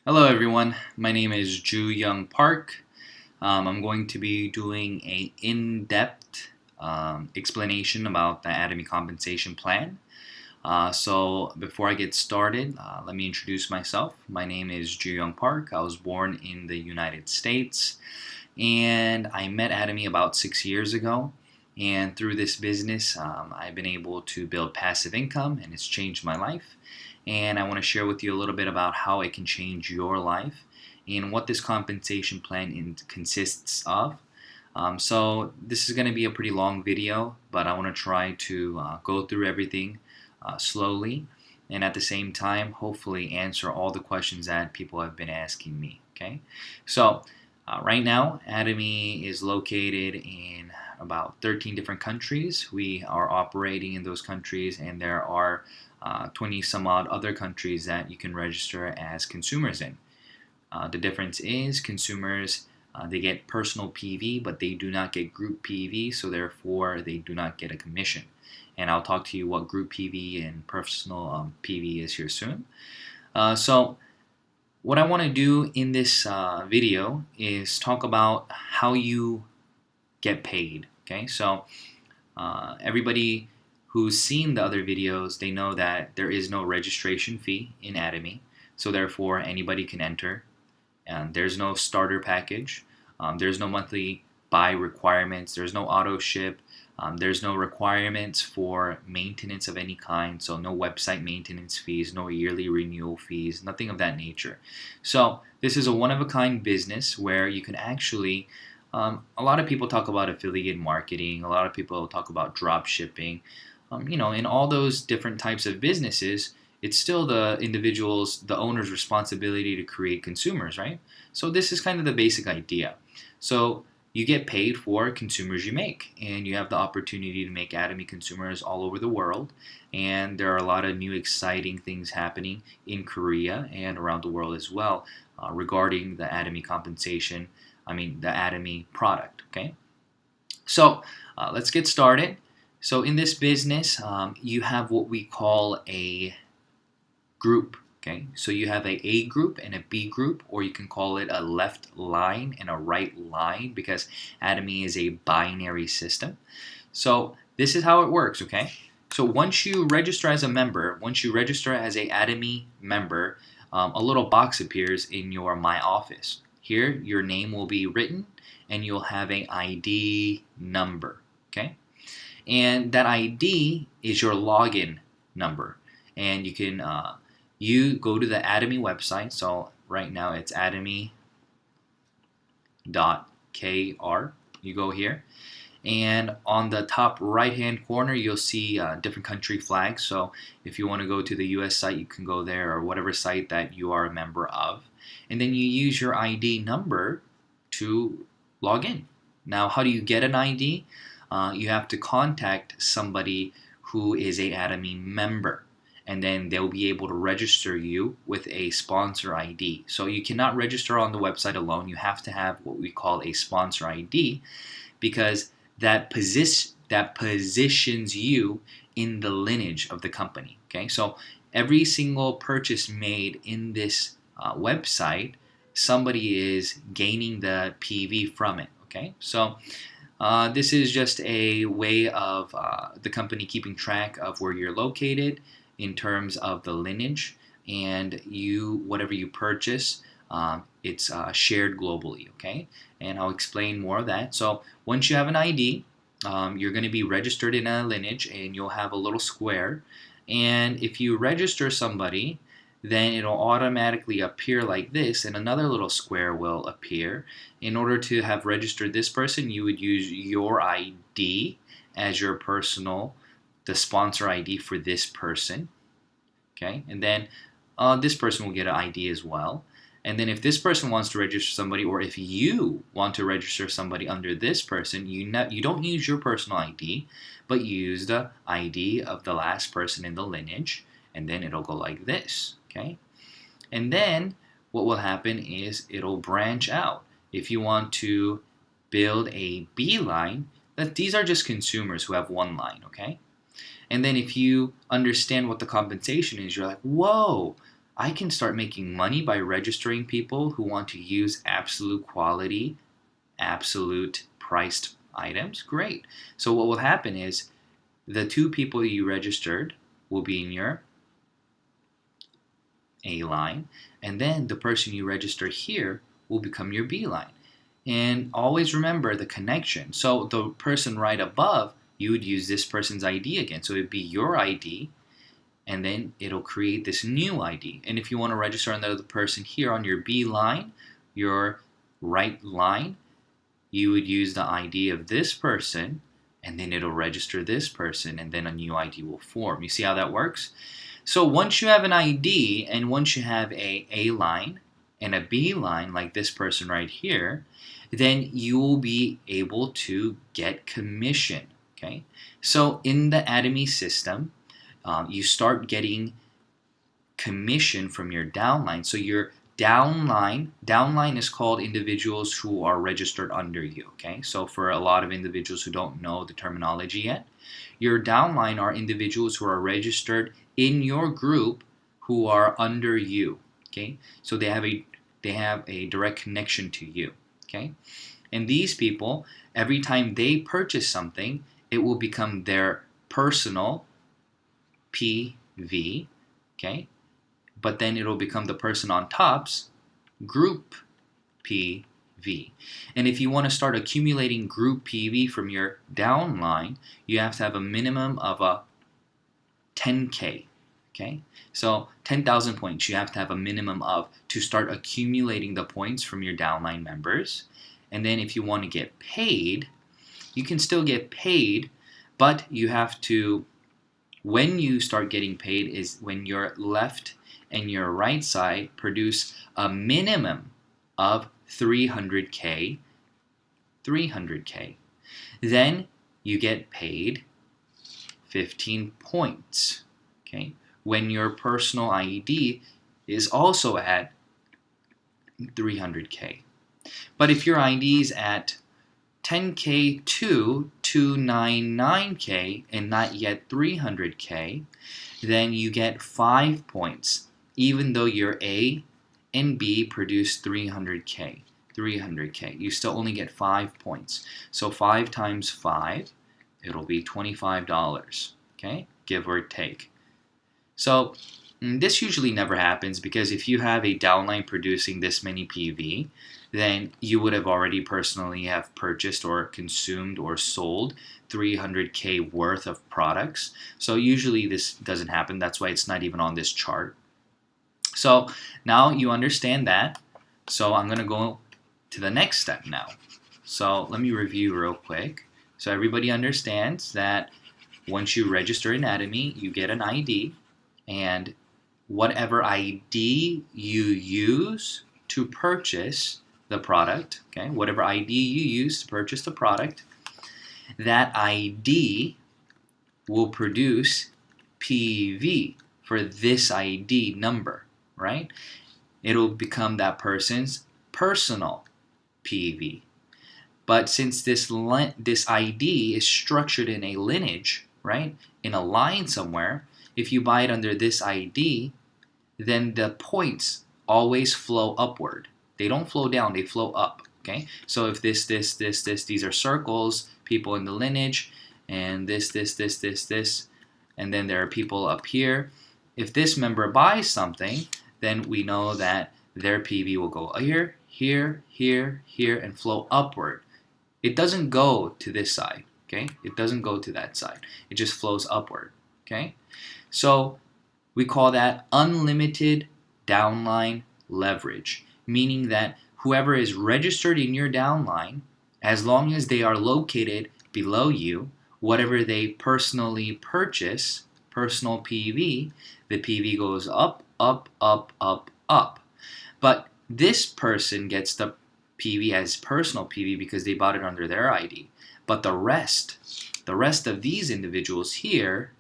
Hello everyone, my name is Ju Young Park. I'm going to be doing a in-depth explanation about the Atomy compensation plan. So before I get started, let me introduce myself. My name is Ju Young Park. I was born in the United States and I met Atomy about 6 years ago. And through this business, I've been able to build passive income and it's changed my life. And I want to share with you a little bit about how it can change your life and what this compensation plan consists of. So this is going to be a pretty long video, but I want to try to go through everything slowly and at the same time hopefully answer all the questions that people have been asking me. Okay, so right now Atomy is located in about 13 different countries. We are operating in those countries and there are 20 some odd other countries that you can register as consumers in. The difference is consumers they get personal PV but they do not get group PV, so therefore they do not get a commission. And I'll talk to you what group PV and personal PV is here soon. So what I want to do in this video is talk about how you get paid. Okay, so everybody who's seen the other videos, they know that there is no registration fee in Atomy, so therefore anybody can enter. And there's no starter package. There's no monthly buy requirements. There's no auto ship. There's no requirements for maintenance of any kind, so no website maintenance fees, no yearly renewal fees, nothing of that nature. So this is a one-of-a-kind business where you can actually a lot of people talk about affiliate marketing. A lot of people talk about drop shipping. In all those different types of businesses, it's still the individual's, the owner's responsibility to create consumers, right? So this is kind of the basic idea. So you get paid for consumers you make, and you have the opportunity to make Atomy consumers all over the world. And there are a lot of new exciting things happening in Korea and around the world as well regarding the Atomy compensation. The Atomy product. Okay, so let's get started. So in this business, you have what we call a group. Okay, so you have a group and a B group, or you can call it a left line and a right line because Atomy is a binary system. So this is how it works. Okay, so once you register as a member, once you register as a Atomy member, a little box appears in your My Office. Here, your name will be written and you'll have an ID number. Okay, and that ID is your login number, and you can you go to the Atomy website. So right now it's atomy.kr. You go here, and on the top right hand corner you'll see different country flags. So if you want to go to the US site, you can go there, or whatever site that you are a member of, and then you use your ID number to log in. Now, how do you get an ID? You have to contact somebody who is a Atomy member, and then they'll be able to register you with a sponsor ID. So you cannot register on the website alone. You have to have what we call a sponsor ID, because that positions you in the lineage of the company. Okay, so every single purchase made in this website, somebody is gaining the PV from it. Okay, so this is just a way of the company keeping track of where you're located in terms of the lineage, and whatever you purchase, it's shared globally. Okay, and I'll explain more of that. So once you have an ID, you're going to be registered in a lineage, and you'll have a little square. And if you register somebody, then it'll automatically appear like this, and another little square will appear. In order to have registered this person, you would use your ID as your personal, the sponsor ID for this person. Okay, and then this person will get an ID as well. And then if this person wants to register somebody, or if you want to register somebody under this person, you don't use your personal ID, but you use the ID of the last person in the lineage, and then it'll go like this. Okay, and then what will happen is it'll branch out. If you want to build a B line, these are just consumers who have one line. Okay, and then if you understand what the compensation is, you're like, whoa, I can start making money by registering people who want to use absolute quality, absolute priced items. Great. So what will happen is the 2 people you registered will be in your A line, and then the person you register here will become your B line. And always remember the connection. So the person right above, you would use this person's ID again. So it would be your ID, and then it'll create this new ID. And if you want to register another person here on your B line, your right line, you would use the ID of this person, and then it'll register this person, and then a new ID will form. You see how that works? So once you have an ID, and once you have a line and a B line, like this person right here, then you will be able to get commission. Okay? So in the Atomy system, you start getting commission from your downline. So your downline is called individuals who are registered under you. Okay, so for a lot of individuals who don't know the terminology yet, your downline are individuals who are registered in your group who are under you. Okay, so they have a direct connection to you. Okay, and these people, every time they purchase something, it will become their personal PV. Okay, but then it'll become the person on top's group PV. And if you want to start accumulating group PV from your downline, you have to have a minimum of a 10K. Okay, so 10,000 points you have to have a minimum of to start accumulating the points from your downline members. And then if you want to get paid, you can still get paid, but you have to, when you start getting paid is when your left and your right side produce a minimum of 300K. Then you get paid 15 points. Okay, when your personal ID is also at 300K. But if your ID is at 10K to 299K and not yet 300K, then you get 5 points, even though your A and B produce 300K. You still only get 5 points. So 5 times 5, it'll be $25, okay, give or take. So this usually never happens because if you have a downline producing this many PV, then you would have already personally have purchased or consumed or sold 300K worth of products. So usually this doesn't happen. That's why it's not even on this chart. So now you understand that. So I'm going to go to the next step now. So let me review real quick. So everybody understands that once you register in Atomy, you get an ID, and whatever ID you use to purchase the product, okay, whatever ID you use to purchase the product, that ID will produce PV for this ID number, right? It'll become that person's personal PV. But since this ID is structured in a lineage, right, in a line somewhere, if you buy it under this ID, then the points always flow upward. They don't flow down, they flow up, okay? So if this, these are circles, people in the lineage, and this, and then there are people up here. If this member buys something, then we know that their PV will go here, here, here, here, and flow upward. It doesn't go to this side, okay? It doesn't go to that side. It just flows upward, okay? So we call that unlimited downline leverage, meaning that whoever is registered in your downline, as long as they are located below you, whatever they personally purchase, personal PV, the PV goes up, up, up, up, up. But this person gets the PV as personal PV because they bought it under their ID. But the rest of these individuals here,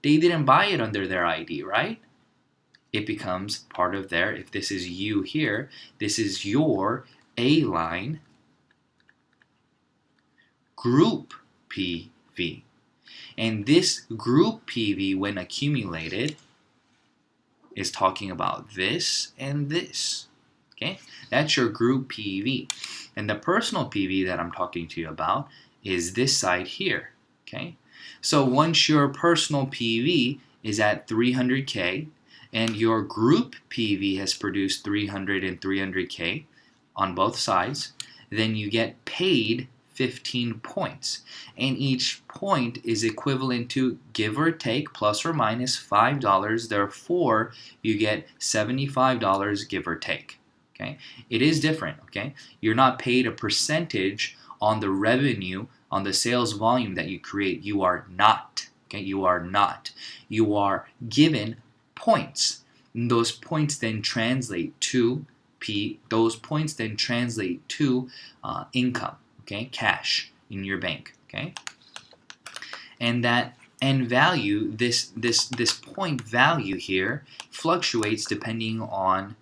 they didn't buy it under their ID, right? It becomes part of their, if this is you here, this is your A line group PV. And this group PV, when accumulated, is talking about this and this. Okay, that's your group PV. And the personal PV that I'm talking to you about is this side here. Okay, so once your personal PV is at 300K and your group PV has produced 300 and 300K on both sides, then you get paid 15 points. And each point is equivalent to, give or take, plus or minus $5. Therefore, you get $75, give or take. Okay? It is different. Okay? You're not paid a percentage on the revenue, on the sales volume that you create. You are not. Okay? You are not. You are given points. And those points then translate to income. Okay, cash in your bank. Okay, and that end value, this point value here, fluctuates depending on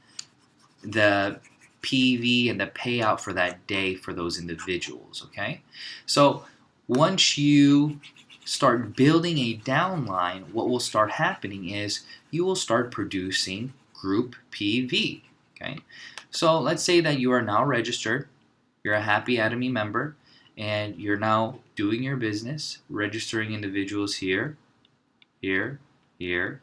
the PV and the payout for that day for those individuals. Okay, so once you start building a downline, what will start happening is you will start producing group PV. Okay, so let's say that you are now registered. You're a happy Atomy member, and you're now doing your business, registering individuals here, here, here.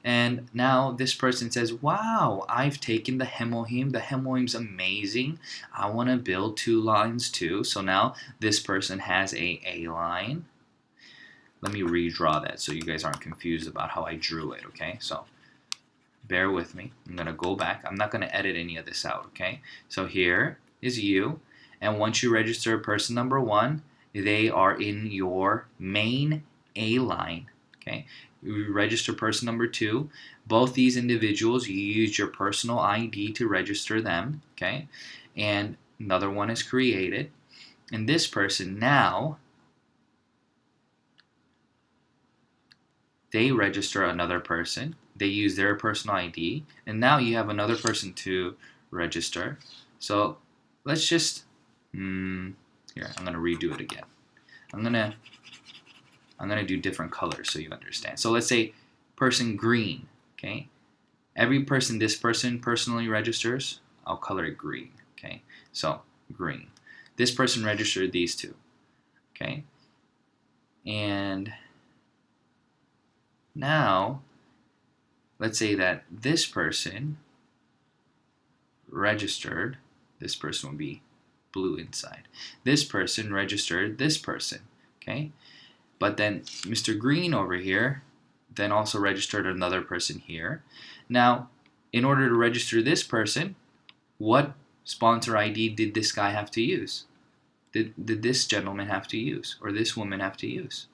And now this person says, wow, I've taken the hemoheme. The hemoheme's amazing. I want to build 2 lines too. So now this person has a line. Let me redraw that so you guys aren't confused about how I drew it, okay? So bear with me. I'm going to go back. I'm not going to edit any of this out, okay? So here is you. And once you register person number 1, they are in your main A line. Okay, you register person number 2. Both these individuals, you use your personal ID to register them. Okay, and another one is created. And this person now, they register another person. They use their personal ID, and now you have another person to register. So let's just here, I'm gonna redo it again. I'm gonna do different colors so you understand. So let's say person green. Okay, every person this person personally registers, I'll color it green. Okay, so green. This person registered these 2. Okay, and now let's say that this person registered. This person would be blue inside. This person registered this person, okay? But then Mr. Green over here then also registered another person here. Now, in order to register this person, what sponsor ID did this guy have to use? Did this gentleman have to use, or this woman have to use?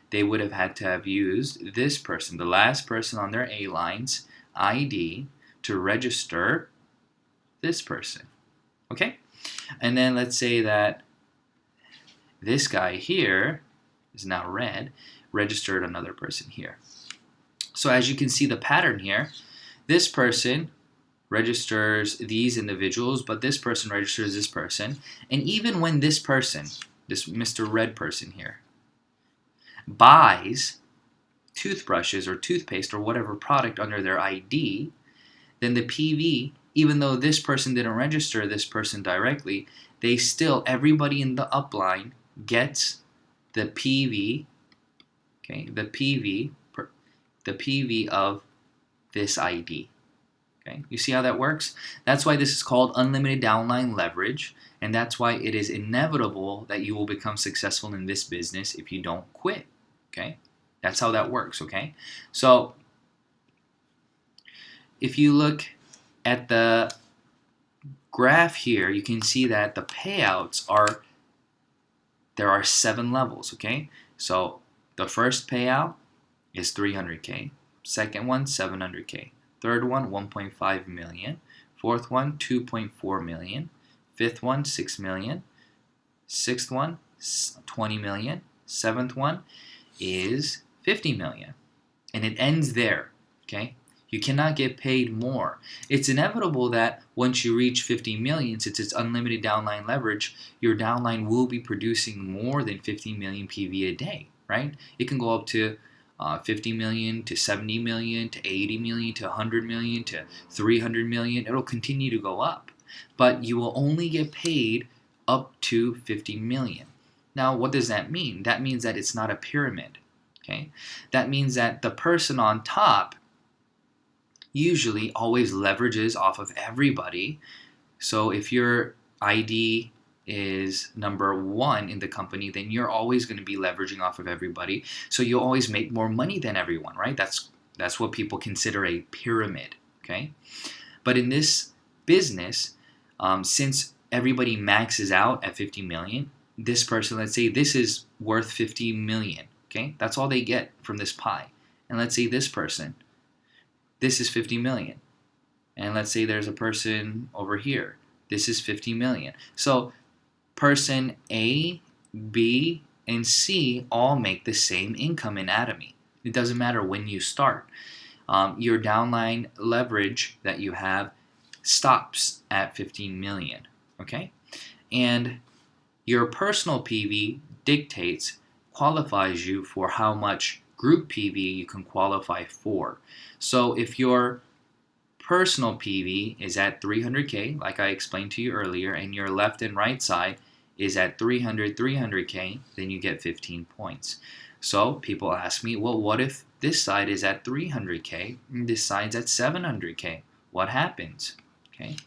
They would have had to have used this person, the last person on their A lines ID, to register this person, okay? And then let's say that this guy here is now red, registered another person here. So as you can see the pattern here, this person registers these individuals, but this person registers this person. And even when this person, this Mr. Red person here, buys toothbrushes or toothpaste or whatever product under their ID, then the PV, even though this person didn't register this person directly, they still, everybody in the upline gets the PV, okay, the PV of this ID. Okay, you see how that works? That's why this is called unlimited downline leverage, and that's why it is inevitable that you will become successful in this business if you don't quit. Okay, that's how that works. Okay, so if you look at the graph here, you can see that the payouts are, there are 7 levels. Okay, so the first payout is 300K, second one 700K, third one 1.5 million, fourth one 2.4 million, fifth one 6 million, sixth one 20 million, seventh one is 50 million, and it ends there. Okay, you cannot get paid more. It's inevitable that once you reach 50 million, since it's unlimited downline leverage, your downline will be producing more than 50 million PV a day, right? It can go up to 50 million to 70 million to 80 million to 100 million to 300 million. It'll continue to go up, but you will only get paid up to 50 million. Now, what does that mean? That means that it's not a pyramid. Okay, that means that the person on top usually always leverages off of everybody. So if your ID is number 1 in the company, then you're always going to be leveraging off of everybody. So you'll always make more money than everyone, right? That's what people consider a pyramid. Okay, but in this business, since everybody maxes out at 50 million, this person, let's say this is worth 50 million. Okay, that's all they get from this pie. And let's say this person, this is 50 million. And let's say there's a person over here. This is 50 million. So person A, B, and C all make the same income in Atomy. It doesn't matter when you start. Your downline leverage that you have stops at 15 million. Okay? And your personal PV qualifies you for how much group PV you can qualify for. So if your personal PV is at 300K, like I explained to you earlier, and your left and right side is at 300K, then you get 15 points. So people ask me, well, what if this side is at 300K and this side's at 700K? What happens? Okay.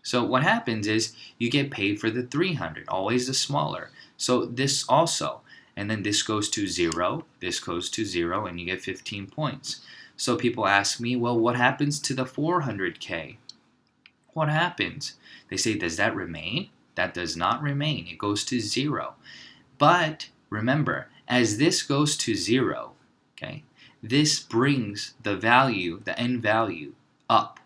So what happens is you get paid for the 300, always the smaller. So this also, and then this goes to 0, this goes to 0, and you get 15 points. So people ask me, well, what happens to the 400K? What happens? They say, does that remain? That does not remain. It goes to 0. But remember, as this goes to 0, okay, this brings the value, the end value, up.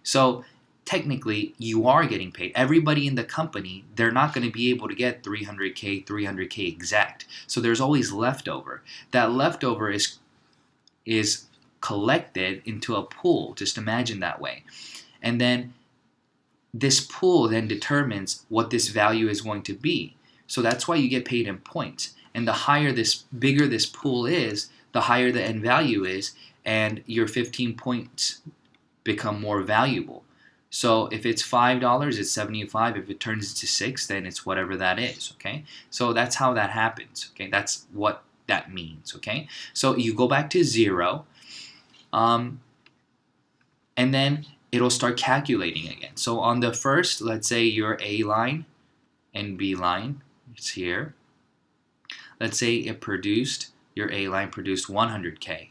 So technically, you are getting paid. Everybody in the company, they're not going to be able to get 300K exact. So there's always leftover. That leftover is collected into a pool. Just imagine that way. And then this pool then determines what this value is going to be. So that's why you get paid in points. And the bigger this pool is, the higher the end value is, and your 15 points become more valuable. So if it's $5, it's 75. If it turns into 6, then it's whatever that is, okay? So that's how that happens, okay? That's what that means, okay? So you go back to 0, and then it'll start calculating again. So on the first, let's say your A line and B line, it's here. Let's say your A line produced 100K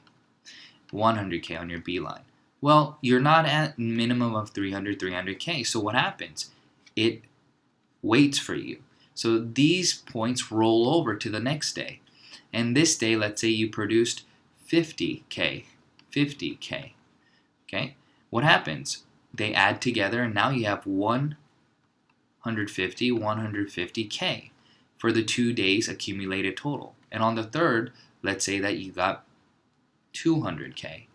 on your B line. Well, you're not at minimum of 300K. So what happens? It waits for you. So these points roll over to the next day. And this day, let's say you produced 50K. Okay? What happens? They add together, and now you have 150K for the 2 days accumulated total. And on the third, let's say that you got 200K.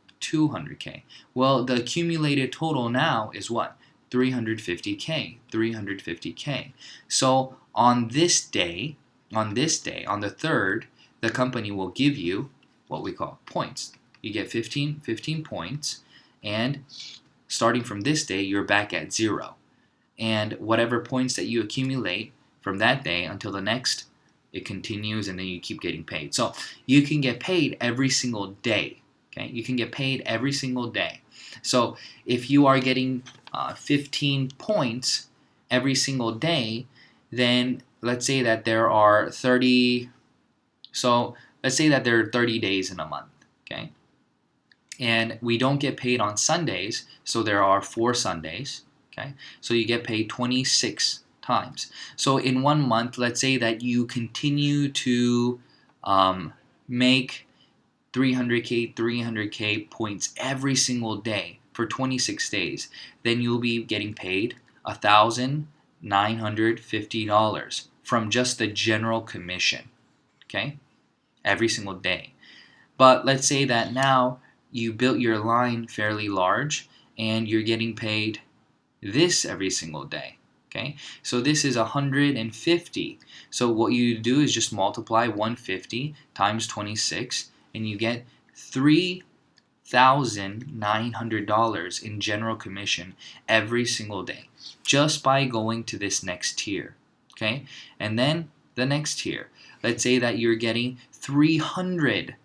Well, the accumulated total now is what? 350K. So on this day, on the third, the company will give you what we call points. You get 15 points, and starting from this day, you're back at 0. And whatever points that you accumulate from that day until the next, it continues, and then you keep getting paid. So you can get paid every single day. Okay, you can get paid every single day. So if you are getting 15 points every single day, then let's say that there are 30. So let's say that there are 30 days in a month. Okay, and we don't get paid on Sundays, so there are 4 Sundays. Okay, so you get paid 26 times. So in 1 month, let's say that you continue to make 300K points every single day for 26 days, then you'll be getting paid $1,950 from just the general commission, okay, every single day. But let's say that now you built your line fairly large and you're getting paid this every single day, okay? So this is 150. So what you do is just multiply 150 times 26, and you get $3,900 in general commission every single day just by going to this next tier. Okay, and then the next tier. Let's say that you're getting $300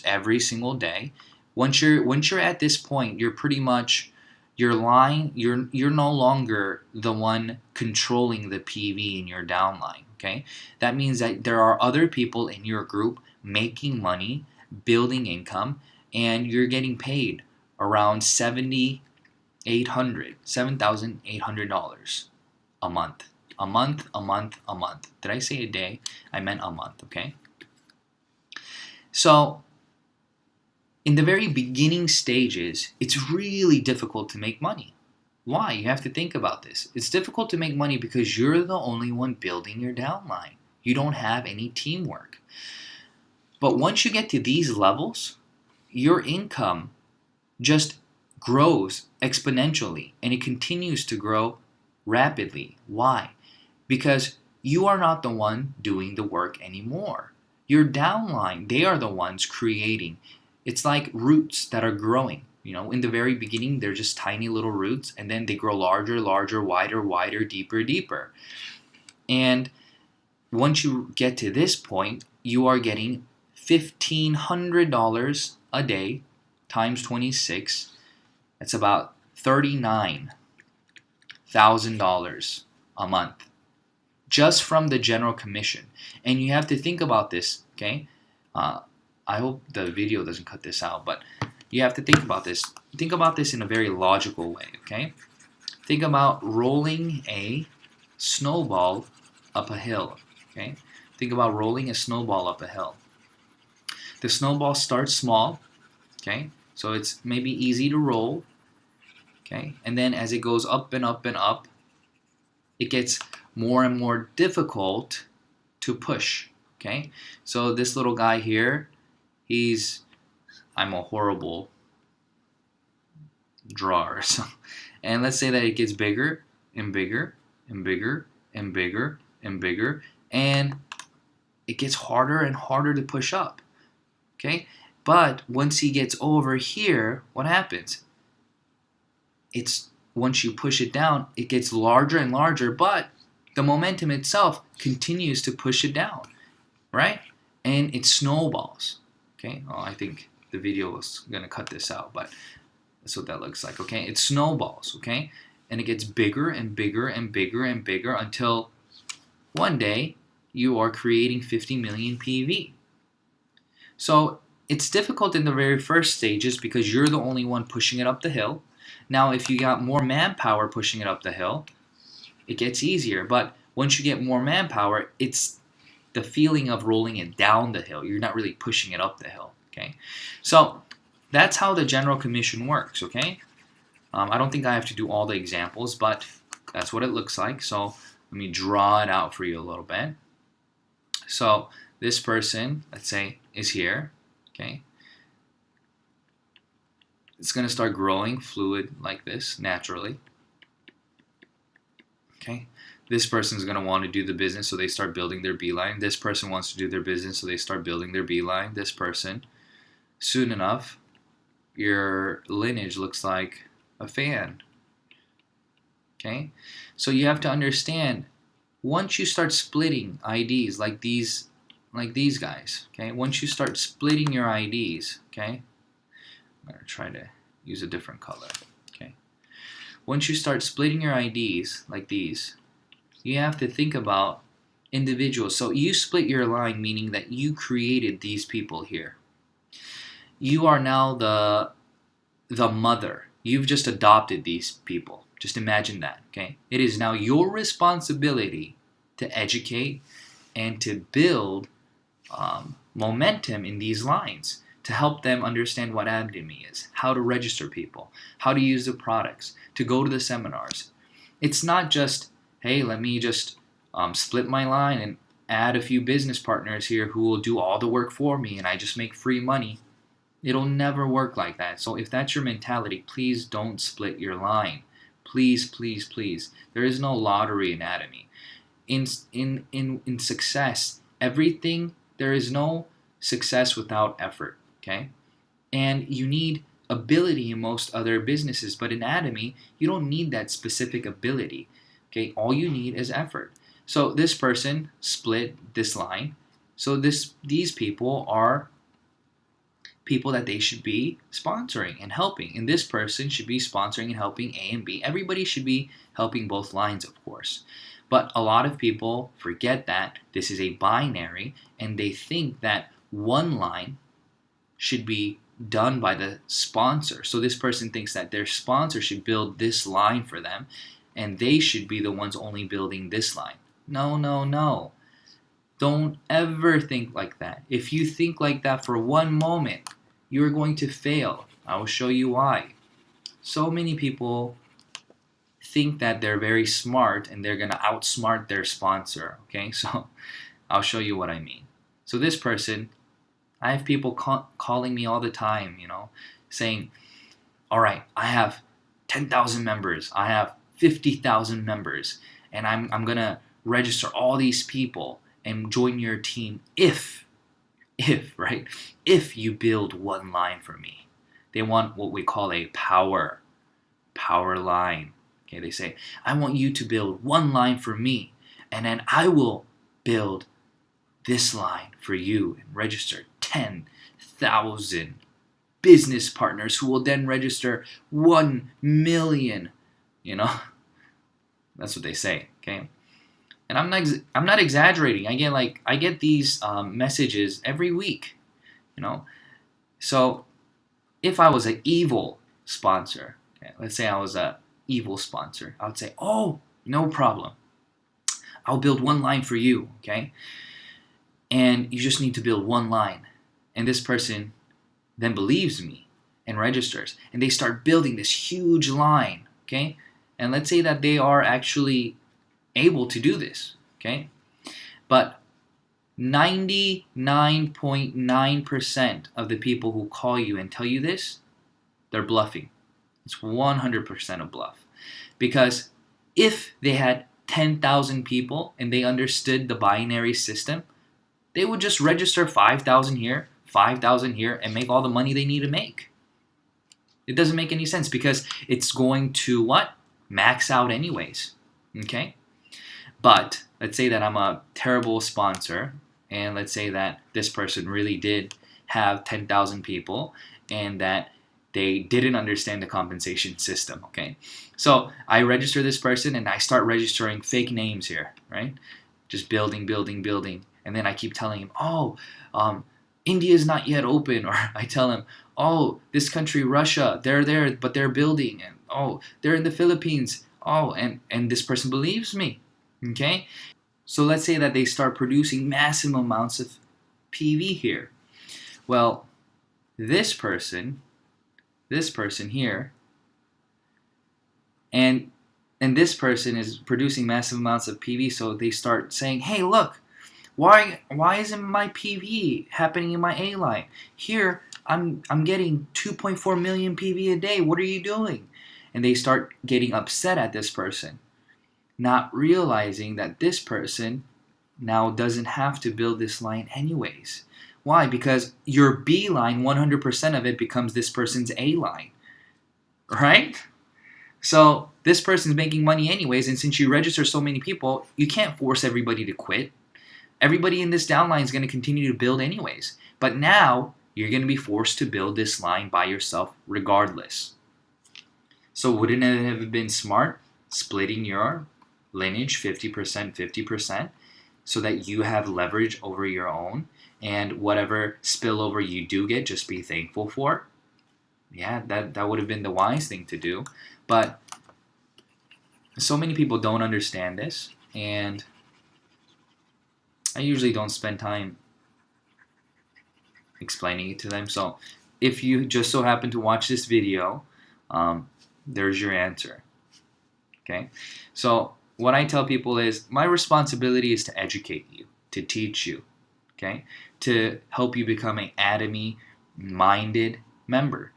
every single day. Once you're at this point, you're pretty much your line. You're no longer the one controlling the PV in your downline. Okay, that means that there are other people in your group making money, building income, and you're getting paid around $7,800 a month. A month. Did I say a day? I meant a month, okay? So, in the very beginning stages, it's really difficult to make money. Why? You have to think about this. It's difficult to make money because you're the only one building your downline. You don't have any teamwork. But once you get to these levels, your income just grows exponentially and it continues to grow rapidly. Why? Because you are not the one doing the work anymore. Your downline, they are the ones creating. It's like roots that are growing. In the very beginning, they're just tiny little roots, and then they grow larger, wider, deeper. And once you get to this point, you are getting $1,500 a day times 26. That's about $39,000 a month just from the general commission. And you have to think about this, okay? I hope the video doesn't cut this out, but you have to think about this. Think about this in a very logical way, okay? Think about rolling a snowball up a hill, okay? Think about rolling a snowball up a hill. The snowball starts small, okay? So it's maybe easy to roll, okay? And then as it goes up and up and up, it gets more and more difficult to push, okay? So this little guy here, I'm a horrible drawer. So, and let's say that it gets bigger and bigger and bigger and bigger and bigger, and it gets harder and harder to push up, okay? But once he gets over here, what happens? Once you push it down, it gets larger and larger, but the momentum itself continues to push it down, right? And it snowballs, okay? Oh, I think the video is going to cut this out, but that's what that looks like, okay? It snowballs, okay? And it gets bigger and bigger and bigger and bigger until one day you are creating 50 million PV. So it's difficult in the very first stages because you're the only one pushing it up the hill. Now, if you got more manpower pushing it up the hill, it gets easier. But once you get more manpower, it's the feeling of rolling it down the hill. You're not really pushing it up the hill, okay? So that's how the general commission works, okay? I don't think I have to do all the examples, but that's what it looks like. So let me draw it out for you a little bit. So this person, let's say, is here, okay? It's going to start growing fluid like this naturally. Okay, this person is going to want to do the business, so they start building their beeline. This person wants to do their business, so they start building their beeline. This person, soon enough, your lineage looks like a fan. Okay, so you have to understand, once you start splitting IDs like these guys, okay, once you start splitting your IDs, okay, I'm going to try to use a different color. Okay. Once you start splitting your IDs like these, you have to think about individuals. So you split your line, meaning that you created these people here. You are now the mother. You've just adopted these people. Just imagine that, okay? It is now your responsibility to educate and to build momentum in these lines, to help them understand what Atomy is, how to register people, how to use the products, to go to the seminars. It's not just, hey, let me just split my line and add a few business partners here who will do all the work for me and I just make free money. It'll never work like that. So if that's your mentality, please don't split your line. Please, please, please. There is no lottery in Atomy. In success, everything, there is no success without effort, okay? And you need ability in most other businesses, but in Atomy, you don't need that specific ability, okay? All you need is effort. So this person split this line. So these people are people that they should be sponsoring and helping. And this person should be sponsoring and helping A and B. Everybody should be helping both lines, of course. But a lot of people forget that this is a binary and they think that one line should be done by the sponsor. So this person thinks that their sponsor should build this line for them and they should be the ones only building this line. No, no, no. Don't ever think like that. If you think like that for one moment, you're going to fail. I will show you why. So many people think that they're very smart and they're going to outsmart their sponsor. Okay, so I'll show you what I mean. So this person, I have people calling me all the time, saying, all right, I have 10,000 members. I have 50,000 members. And I'm going to register all these people and join your team if you build one line for me. They want what we call a power line. Okay, they say, I want you to build one line for me, and then I will build this line for you and register 10,000 business partners who will then register 1 million. That's what they say. Okay. And I'm not exaggerating. I get these messages every week, So if I was an evil sponsor, okay, let's say I was a evil sponsor, I would say, oh, no problem. I'll build one line for you, okay? And you just need to build one line. And this person then believes me and registers, and they start building this huge line, okay? And let's say that they are actually able to do this, okay? But 99.9% of the people who call you and tell you this, they're bluffing. It's 100% a bluff. Because if they had 10,000 people and they understood the binary system, they would just register 5,000 here, 5,000 here, and make all the money they need to make. It doesn't make any sense because it's going to what? Max out anyways, okay? But let's say that I'm a terrible sponsor, and let's say that this person really did have 10,000 people and that they didn't understand the compensation system, okay? So I register this person and I start registering fake names here, right? Just building. And then I keep telling him, India is not yet open. Or I tell him, this country, Russia, they're there, but they're building. And they're in the Philippines. And this person believes me. Okay? So let's say that they start producing massive amounts of PV here. Well, this person here, and this person is producing massive amounts of PV, so they start saying, hey, look, why isn't my PV happening in my A line? Here, I'm getting 2.4 million PV a day. What are you doing? And they start getting upset at this person, not realizing that this person now doesn't have to build this line anyways. Why? Because your B line, 100% of it becomes this person's A line, right? So this person's making money anyways, and since you register so many people, you can't force everybody to quit. Everybody in this downline is going to continue to build anyways. But now you're going to be forced to build this line by yourself regardless. So wouldn't it have been smart splitting your lineage 50%, 50%, so that you have leverage over your own, and whatever spillover you do get, just be thankful for? Yeah, that would have been the wise thing to do. But so many people don't understand this, and I usually don't spend time explaining it to them. So if you just so happen to watch this video, there's your answer. Okay? So what I tell people is my responsibility is to educate you, to teach you, okay? To help you become an Atomy-minded member.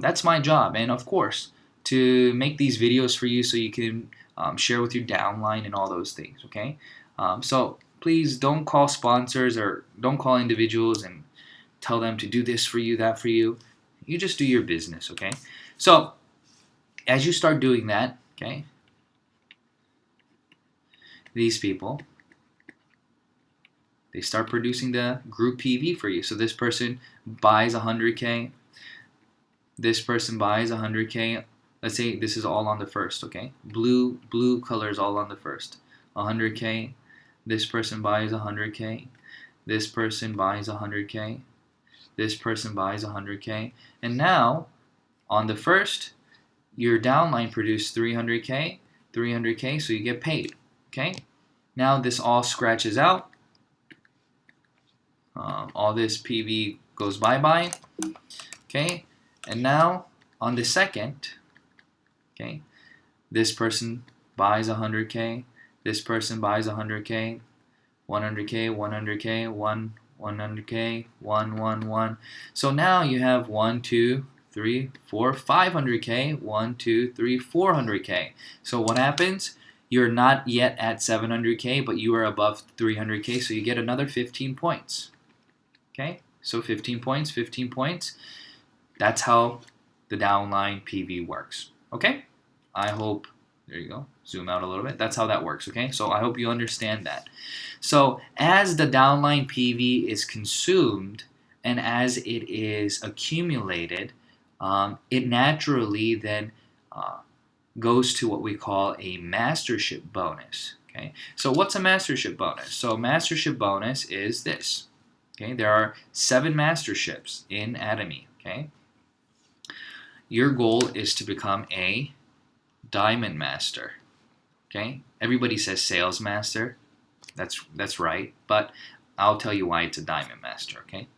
That's my job. And of course, to make these videos for you so you can share with your downline and all those things, okay? So please don't call sponsors or don't call individuals and tell them to do this for you, that for you. You just do your business, okay? So as you start doing that, okay, these people, they start producing the group PV for you. So this person buys 100K. This person buys 100K. Let's say this is all on the first, okay? Blue color is all on the first. 100K. This person buys 100K. This person buys 100K. This person buys 100K. And now, on the first, your downline produced 300K, 300K, so you get paid, okay? Now this all scratches out. All this PV goes bye-bye, okay? And now, on the second, okay, this person buys 100K, this person buys 100K, 100K, 100K, 100K, 1. So now you have 1, 2, 3, 4, 500K, 1, 2, 3, 400K. So what happens? You're not yet at 700K, but you are above 300K, so you get another 15 points. Okay, so 15 points, 15 points. That's how the downline PV works. Okay, I hope, there you go, zoom out a little bit. That's how that works, okay? So I hope you understand that. So as the downline PV is consumed and as it is accumulated, it naturally then goes to what we call a mastership bonus. Okay, so what's a mastership bonus? So a mastership bonus is this. Okay, there are 7 masterships in Atomy. Okay, your goal is to become a diamond master. Okay, everybody says sales master. That's right, but I'll tell you why it's a diamond master. Okay,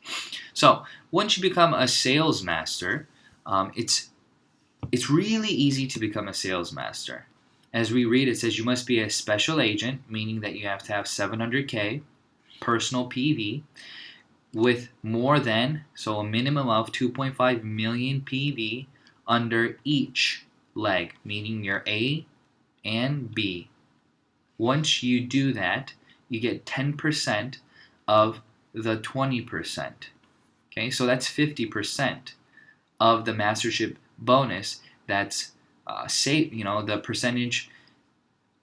so once you become a sales master, it's really easy to become a sales master. As we read, it says you must be a special agent, meaning that you have to have 700K personal PV with more than, so a minimum of 2.5 million PV under each leg, meaning your A and B. Once you do that, you get 10% of the 20%. Okay, so that's 50% of the mastership bonus. That's the percentage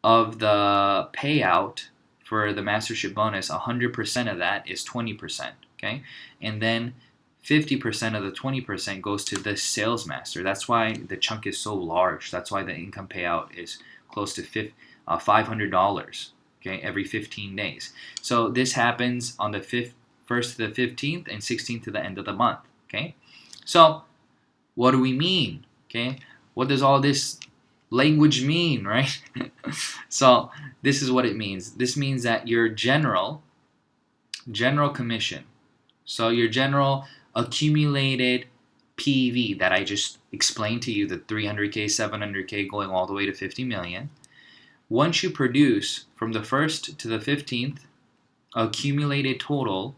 of the payout for the mastership bonus. 100% of that is 20%. Okay, and then 50% of the 20% goes to the sales master. That's why the chunk is so large. That's why the income payout is close to $500. Okay, every 15 days. So this happens on the 1st to the 15th and 16th to the end of the month. Okay, so what do we mean? Okay, what does all this language mean, right? So this is what it means. This means that your general commission, so your general accumulated PV that I just explained to you, the 300K, 700K going all the way to 50 million, once you produce from the 1st to the 15th, accumulated total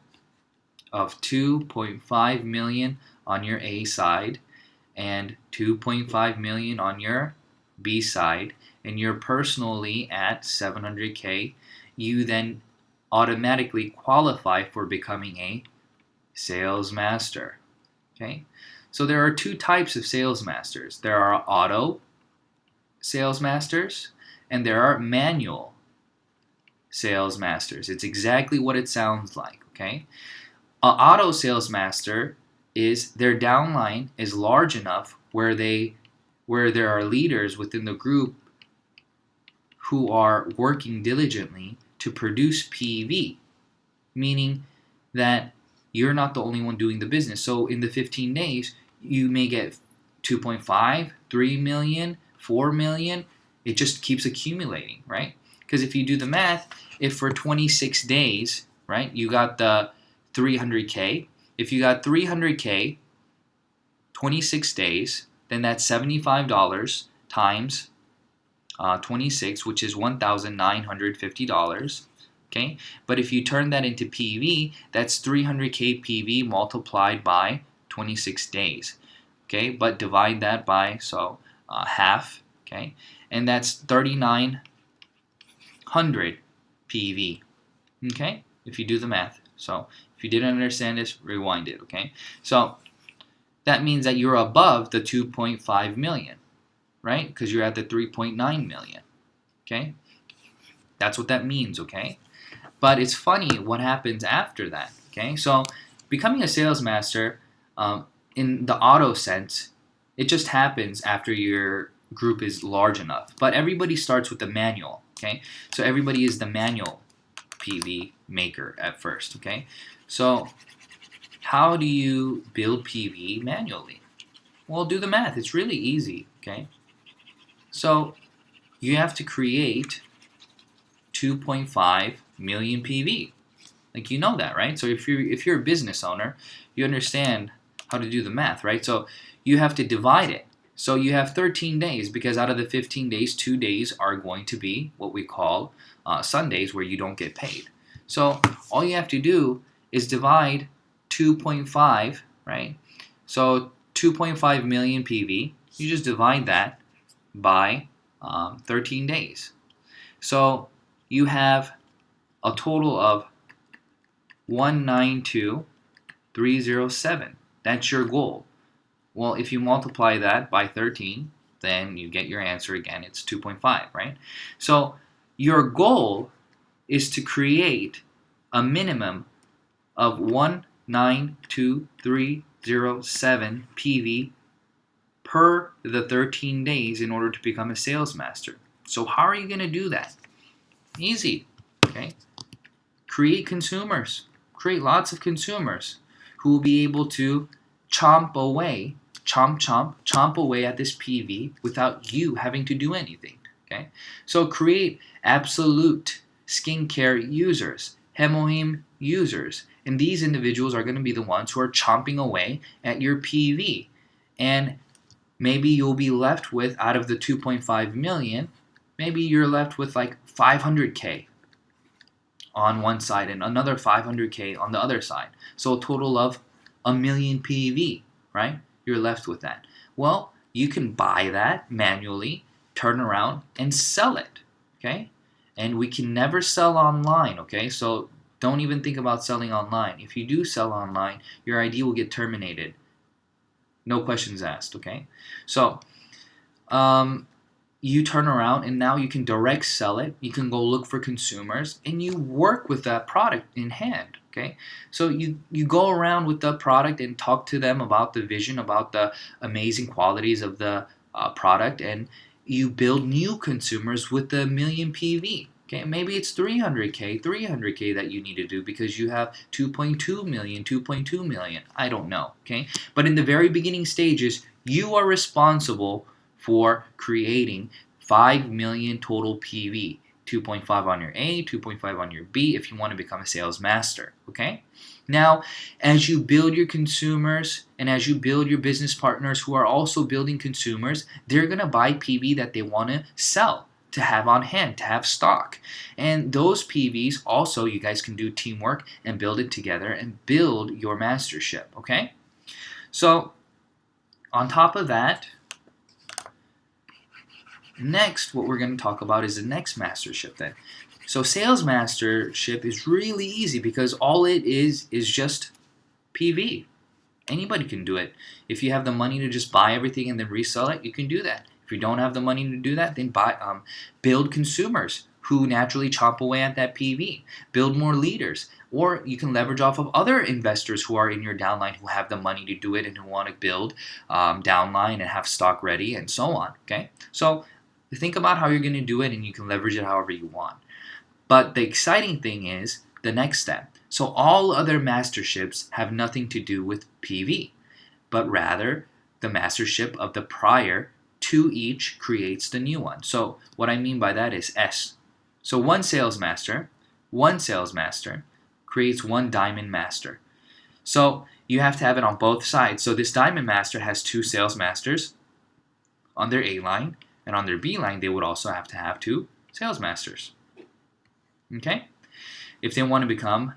of 2.5 million on your A side and 2.5 million on your B side, and you're personally at 700K, you then automatically qualify for becoming a sales master. Okay, so there are 2 types of sales masters. There are auto sales masters and there are manual sales masters. It's exactly what it sounds like. Okay, an auto sales master is their downline is large enough where there are leaders within the group who are working diligently to produce PV, meaning that you're not the only one doing the business. So in the 15 days, you may get 2.5, 3 million, 4 million. It just keeps accumulating, right? Because if you do the math, if for 26 days, right, you got the 300K. If you got 300K, 26 days, then that's $75 times 26, which is $1,950. Okay, but if you turn that into PV, that's 300K PV multiplied by 26 days. Okay, but divide that by half. Okay, and that's 3,900 PV. Okay, if you do the math. So if If you didn't understand this, rewind it, okay? So that means that you're above the 2.5 million, right? Because you're at the 3.9 million, okay? That's what that means, okay? But it's funny what happens after that, okay? So becoming a sales master, in the auto sense, it just happens after your group is large enough. But everybody starts with the manual, okay? So everybody is the manual PV maker at first, okay? So how do you build PV manually? Well, do the math. It's really easy, okay? So you have to create 2.5 million PV. Like, you know that, right? So if you're a business owner, you understand how to do the math, right? So you have to divide it. So you have 13 days, because out of the 15 days, 2 days are going to be what we call Sundays, where you don't get paid. So all you have to do is divide 2.5, right? So 2.5 million PV, you just divide that by 13 days. So you have a total of 192,307. That's your goal. Well, if you multiply that by 13, then you get your answer again. It's 2.5, right? So your goal is to create a minimum of 192,307 PV per the 13 days in order to become a sales master. So how are you going to do that? Easy, okay? Create consumers. Create lots of consumers who will be able to chomp away at this PV without you having to do anything, okay? So create absolute skincare users, Hemohim users, and these individuals are going to be the ones who are chomping away at your PV. And maybe you'll be left with, out of the 2.5 million, maybe you're left with like 500K on one side and another 500K on the other side. So a total of a million PV, right? You're left with that. Well, you can buy that manually, turn around, and sell it, okay? And we can never sell online, okay? So don't even think about selling online. If you do sell online, your ID will get terminated. No questions asked, okay? So you turn around and now you can direct sell it. You can go look for consumers and you work with that product in hand, okay? So you go around with the product and talk to them about the vision, about the amazing qualities of the product, and you build new consumers with the million PV. Okay, maybe it's 300K that you need to do because you have 2.2 million. I don't know, okay? But in the very beginning stages, you are responsible for creating 5 million total PV. 2.5 on your A, 2.5 on your B if you want to become a sales master, okay? Now, as you build your consumers and as you build your business partners who are also building consumers, they're going to buy PV that they want to sell, to have on hand, to have stock. And those PVs also, you guys can do teamwork and build it together and build your mastership, okay? So, on top of that, next, what we're going to talk about is the next mastership then. So sales mastership is really easy because all it is just PV. Anybody can do it. If you have the money to just buy everything and then resell it, you can do that. If you don't have the money to do that, then build consumers who naturally chop away at that PV. Build more leaders. Or you can leverage off of other investors who are in your downline who have the money to do it and who want to build downline and have stock ready and so on. Okay, so think about how you're going to do it and you can leverage it however you want. But the exciting thing is the next step. So all other masterships have nothing to do with PV, but rather the mastership of the prior to each creates the new one. So what I mean by that is S. So one sales master creates one diamond master. So you have to have it on both sides. So this diamond master has two sales masters on their A line, and on their B line, they would also have to have two sales masters. Okay? If they want to become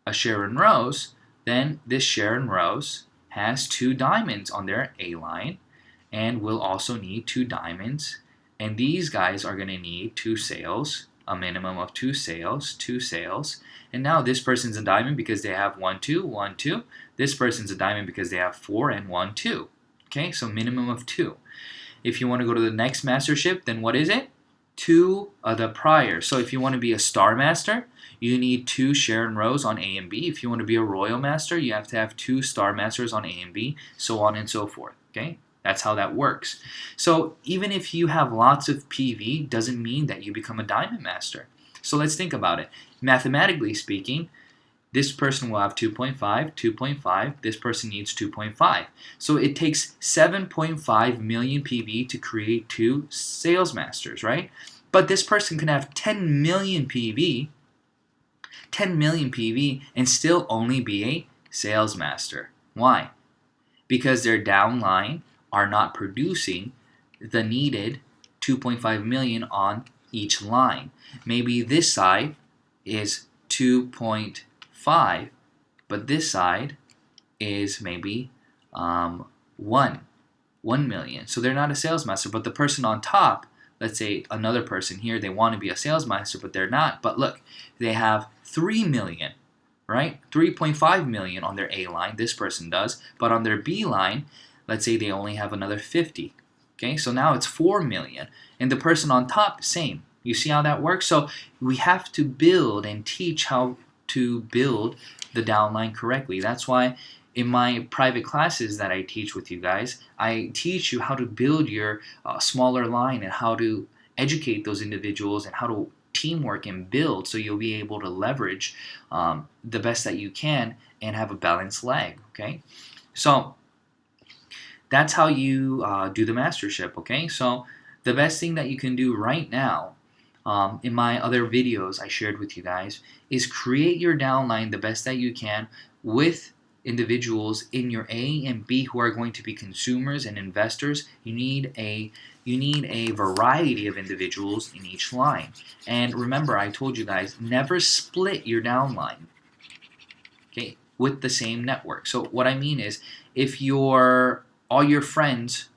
a Sharon Rose, then this Sharon Rose has two diamonds on their A line and will also need two diamonds. And these guys are going to need two sales a minimum of 2 sales, and now this person's a diamond because they have 1, 2, 1, 2. This person's a diamond because they have 4 and 1, 2. Okay, so minimum of 2. If you want to go to the next mastership, then what is it? 2 of the prior. So if you want to be a star master, you need 2 Sharon rows on A and B. If you want to be a royal master, you have to have 2 star masters on A and B, so on and so forth. Okay, that's how that works. So even if you have lots of PV, doesn't mean that you become a diamond master. So let's think about it. Mathematically speaking, this person will have 2.5, 2.5. This person needs 2.5. So it takes 7.5 million PV to create 2 sales masters, right? But this person can have 10 million PV, and still only be a sales master. Why? Because their downline are not producing the needed 2.5 million on each line. Maybe this side is 2.5, but this side is maybe 1 million. So they're not a sales master, but the person on top, let's say another person here, they want to be a sales master, but they're not. But look, they have 3 million, right? 3.5 million on their A line, this person does, but on their B line, let's say they only have another 50. Okay, so now it's 4 million, and the person on top, same. You see how that works? So we have to build and teach how to build the downline correctly. That's why in my private classes that I teach with you guys, I teach you how to build your smaller line and how to educate those individuals and how to teamwork and build, so you'll be able to leverage the best that you can and have a balanced leg. Okay, so that's how you do the mastership. Okay, so the best thing that you can do right now, in my other videos I shared with you guys, is create your downline the best that you can with individuals in your A and B who are going to be consumers and investors. You need a variety of individuals in each line. And remember, I told you guys, never split your downline, okay, with the same network. So what I mean is, if all your friends,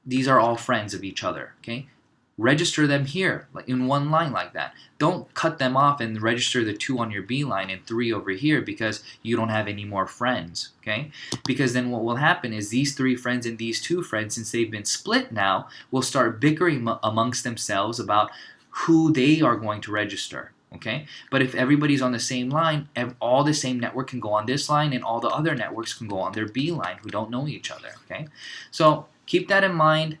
these are all friends of each other, okay? Register them here, like in one line like that. Don't cut them off and register the 2 on your B line and 3 over here because you don't have any more friends, okay? Because then what will happen is these 3 friends and these 2 friends, since they've been split now, will start bickering amongst themselves about who they are going to register, okay? But if everybody's on the same line, all the same network can go on this line and all the other networks can go on their B line who don't know each other, okay? So keep that in mind.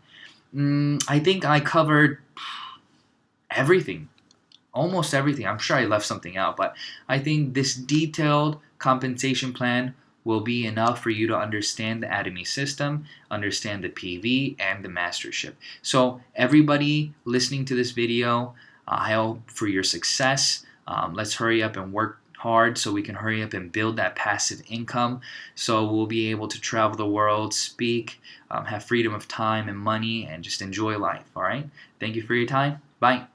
I think I covered everything, almost everything. I'm sure I left something out, but I think this detailed compensation plan will be enough for you to understand the Atomy system, understand the PV, and the mastership. So everybody listening to this video, I hope for your success. Let's hurry up and work hard so we can hurry up and build that passive income, so we'll be able to travel the world, speak, have freedom of time and money, and just enjoy life. All right, thank you for your time. Bye.